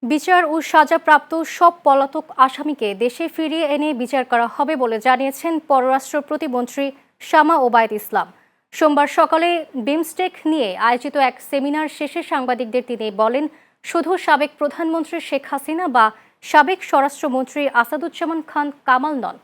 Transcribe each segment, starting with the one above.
বিচার ও সাজাপ্রাপ্ত সব পলাতক আসামিকে দেশে ফিরিয়ে এনে বিচার করা হবে বলে জানিয়েছেন পররাষ্ট্র প্রতিমন্ত্রী শামা ওবায়দ ইসলাম। সোমবার সকালে বিমস্টেক নিয়ে আয়োজিত এক সেমিনার শেষে সাংবাদিকদের তিনি বলেন, শুধু সাবেক প্রধানমন্ত্রী শেখ হাসিনা বা সাবেক স্বরাষ্ট্রমন্ত্রী আসাদুজ্জামান খান কামাল নন,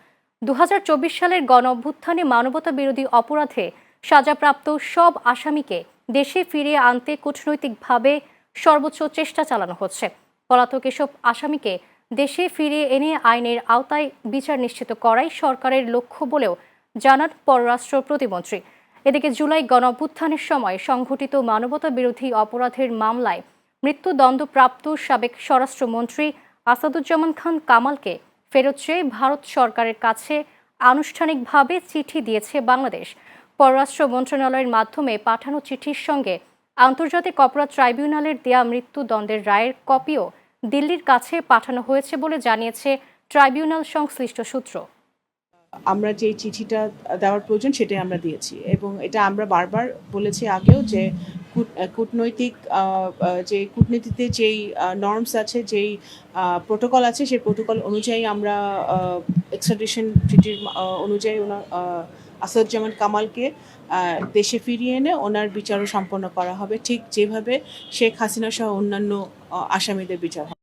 ২০২৪ সালের গণঅভ্যুত্থানে মানবতা বিরোধী অপরাধে সাজাপ্রাপ্ত সব আসামিকে দেশে ফিরিয়ে আনতে কূটনৈতিকভাবে সর্বোচ্চ চেষ্টা চালানো হচ্ছে। পলাতক এসব আসামিকে দেশে ফিরিয়ে এনে আইনের আওতায় বিচার নিশ্চিত করাই সরকারের লক্ষ্য বলেও জানান পররাষ্ট্র প্রতিমন্ত্রী। এদিকে জুলাই গণঅভ্যুত্থানের সময় সংঘটিত মানবতা বিরোধী অপরাধের মামলায় মৃত্যুদণ্ডপ্রাপ্ত সাবেক স্বরাষ্ট্রমন্ত্রী আসাদুজ্জামান খান কামালকে ফেরত চেয়ে ভারত সরকারের কাছে আনুষ্ঠানিকভাবে চিঠি দিয়েছে বাংলাদেশ। পররাষ্ট্র মন্ত্রণালয়ের মাধ্যমে পাঠানো চিঠির সঙ্গে আন্তর্জাতিক অপরাধ ট্রাইব্যুনালের দেয়া মৃত্যুদণ্ডের রায়ের কপিও দিল্লির কাছে পাঠানো হয়েছে বলে জানিয়েছে ট্রাইব্যুনাল সংশ্লিষ্ট সূত্র। আমরা যে চিঠিটা দেওয়ার প্রয়োজন সেটাই আমরা দিয়েছি, এবং এটা আমরা বারবার বলেছি আগেও যে কূটনৈতিক যে কূটনীতিতে যেই নর্মস আছে, যেই প্রোটোকল আছে, সেই প্রোটোকল অনুযায়ী আমরা এক্সট্রাডিশন ট্রিটির অনুযায়ী ওনার আসাদুজ্জামান কামালকে দেশে ফিরিয়ে এনে ওনার বিচারও সম্পন্ন করা হবে, ঠিক যেভাবে শেখ হাসিনা সহ অন্যান্য আসামিদের বিচার হয়।